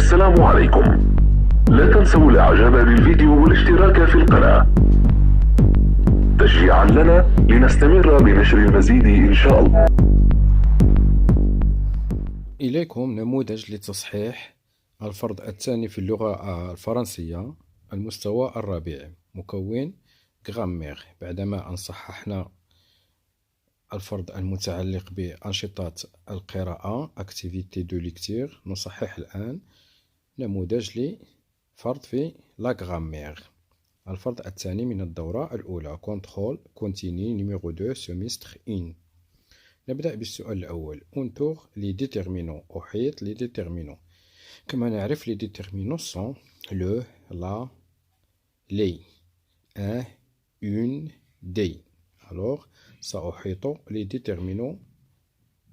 السلام عليكم. لا تنسوا الاعجاب بالفيديو والاشتراك في القناة تشجيعا لنا لنستمر بنشر المزيد إن شاء الله. إليكم نموذج لتصحيح الفرض الثاني في اللغة الفرنسية المستوى الرابع مكون غرامير. بعدما أن صححنا الفرض المتعلق بأنشطة القراءة activité de lecture، نصحح الآن نموذج لفرض في لا غرامير. الفرض الثاني من الدورة الأولى كونترول كونتيني نيميرو 2 سيمستر 1. نبدأ بالسؤال الأول. انظر لي ديتيرمينون، أحيط لي ديتيرمينون. كما نعرف لي ديتيرمينون سون لو، لا، لي، ان، اون، دي. alors سأحيط لي ديتيرمينون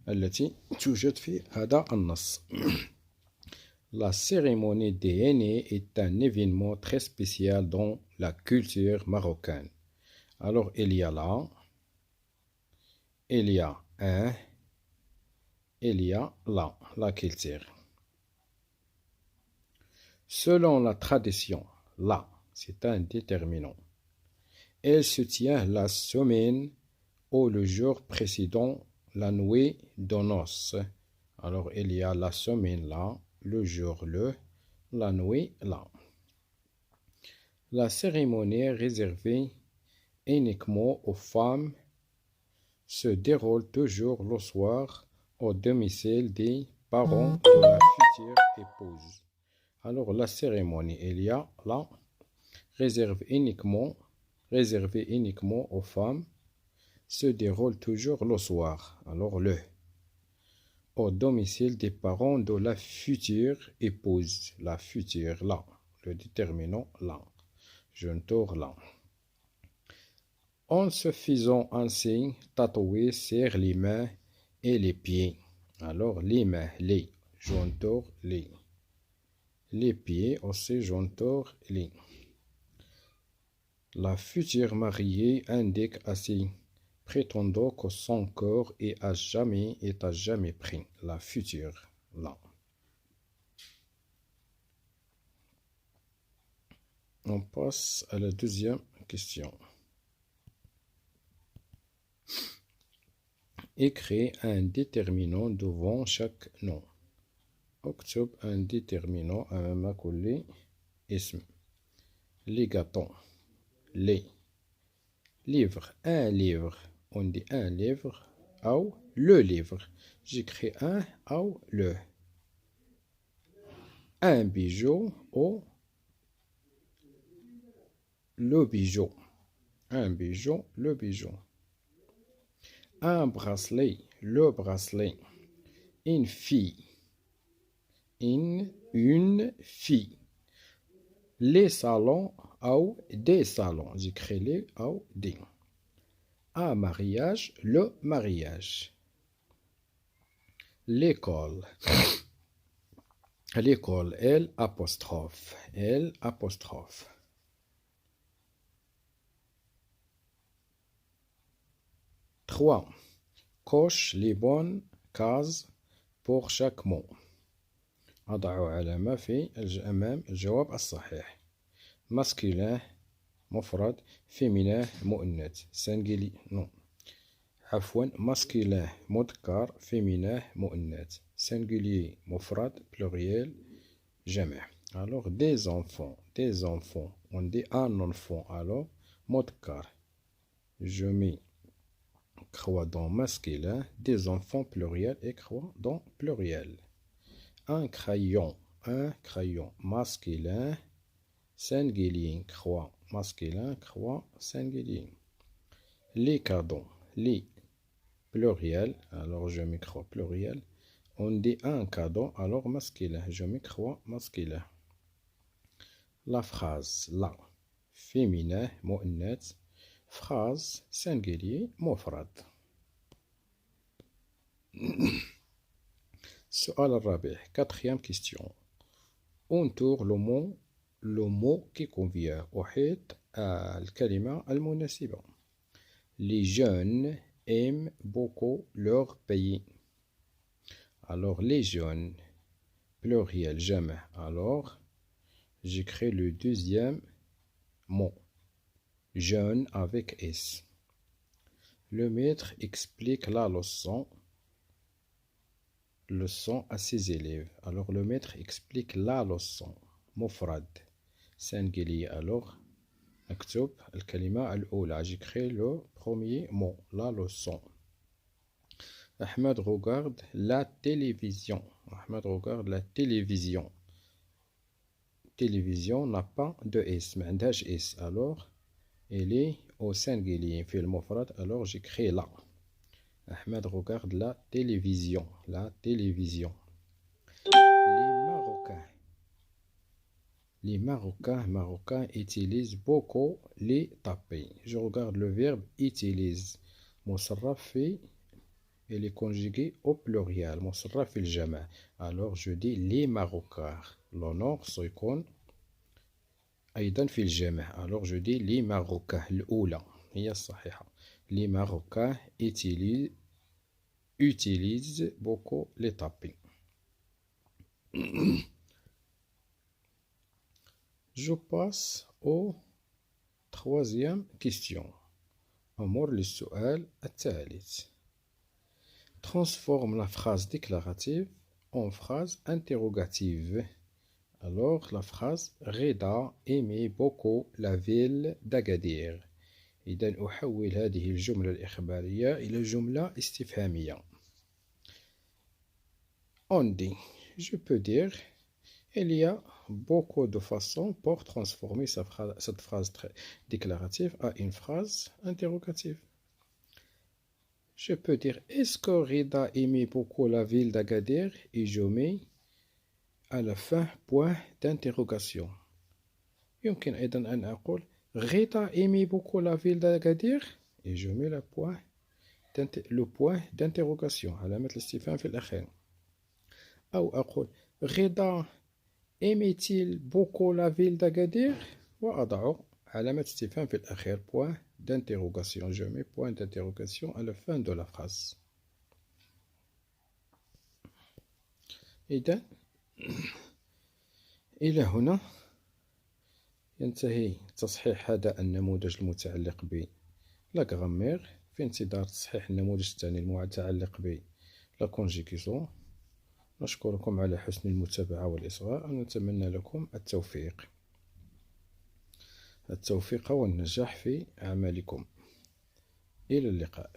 التي توجد في هذا النص. La cérémonie des aînés est un événement très spécial dans la culture marocaine. Alors, il y a là, il y a un, il y a là, la culture. Selon la tradition, là, c'est un déterminant. Elle se tient la semaine ou le jour précédent la nuit de noces. Alors, il y a la semaine là, le jour le, la nuit là. La cérémonie réservée uniquement aux femmes se déroule toujours le soir au domicile des parents de la future épouse. Alors la cérémonie, il y a là, réservée uniquement aux femmes, se déroule toujours le soir. Alors le, au domicile des parents de la future épouse. La future là, le déterminant là. Je tourne là. En se faisant un signe tatoué sur les mains et les pieds. Alors les mains, les, j'entoure les. Les pieds aussi, j'entoure les. La future mariée indique à ses prétendants que son corps est à jamais pris. La future, là. On passe à la deuxième question. Écris un déterminant devant chaque nom. اكتب un déterminant أمام كل اسم. Les gâteaux. Les. Livre. Un livre. On dit un livre ou le livre. J'écris un ou le. Un bijou ou le bijou. Un bijou, le bijou. Un bracelet, le bracelet. Une fille. Une fille. Les salons ou des salons. J'écris les ou des. Un mariage, le mariage. L'école. L'école, L apostrophe. L apostrophe. Trois. Coche les bonnes cases pour chaque mot. أضع علامة في أمام الجواب الصحيح. masculin مفرد، féminin مؤنث، singulier non. عفوا masculin مذكر، féminin مؤنث، singulier مفرد، pluriel جمع. Alors des enfants, on dit un enfant, alors مذكر. Je mets croix dans masculin, des enfants pluriel et croix dans pluriel. Un crayon masculin, singulier, croix masculin, croix singulier. Les cadeaux, les pluriel, alors je mets croix pluriel. On dit un cadeau, alors masculin, je mets croix masculin. La phrase, la, féminin, مؤنث. Phrase, singulier, مفرد. السؤال الرابع. Quatrième question. Entoure le mot qui convient. أحيط الكلمة المناسبة. Les jeunes aiment beaucoup leur pays. Alors les jeunes pluriel جمع. Alors j'écris le deuxième mot, jeune avec S. Le maître explique la leçon à ses élèves. Alors le maître explique la leçon مفرد singulier. Alors نكتب الكلمة الأولى. J'écris le premier mot, la leçon. Ahmed regarde la télévision. Ahmed regarde la télévision. Télévision n'a pas de S, ما عندهاش S. Alors elle est au singulier في المفرد. Alors j'écris là. Ahmed regarde la télévision. La télévision. Les Marocains utilisent beaucoup les tapis. Je regarde le verbe utilise. مصرف في il est conjugué au pluriel. مصرف في الجمع. Alors je dis les Marocains. L'honneur سيكون أيضا في الجمع. Alors je dis les Marocains. الأولى هي الصحيحة. Les Marocains utilisent beaucoup les tapis. Je passe au troisième question. أمر للسؤال الثالث. Transforme la phrase déclarative en phrase interrogative. Alors la phrase Reda aimait beaucoup la ville d'Agadir. إذن أحول هذه الجملة الإخبارية إلى جملة استفهامية. On dit, je peux dire, il y a beaucoup de façons pour transformer cette phrase déclarative à une phrase interrogative. Je peux dire, est-ce que Reda aimait beaucoup la ville d'Agadir? Et je mets à la fin point d'interrogation. يمكن أيضا أن أقول Reda aimait beaucoup la ville d'Agadir? Et je mets le point d'interrogation علامة الاستفهام في الأخير. أو أقول Reda aimait-il beaucoup la ville d'Agadir? وأضع علامة استفهام في الأخير point d'interrogation. Je mets point d'interrogation à la fin de la phrase. إذن إلى هنا ينتهي تصحيح هذا النموذج المتعلق ب لا غرامير. في انتظار تصحيح النموذج الثاني المتعلق ب لا كونجيكيزون. نشكركم على حسن المتابعة والإصغاء ونتمنى لكم التوفيق والنجاح في أعمالكم. إلى اللقاء.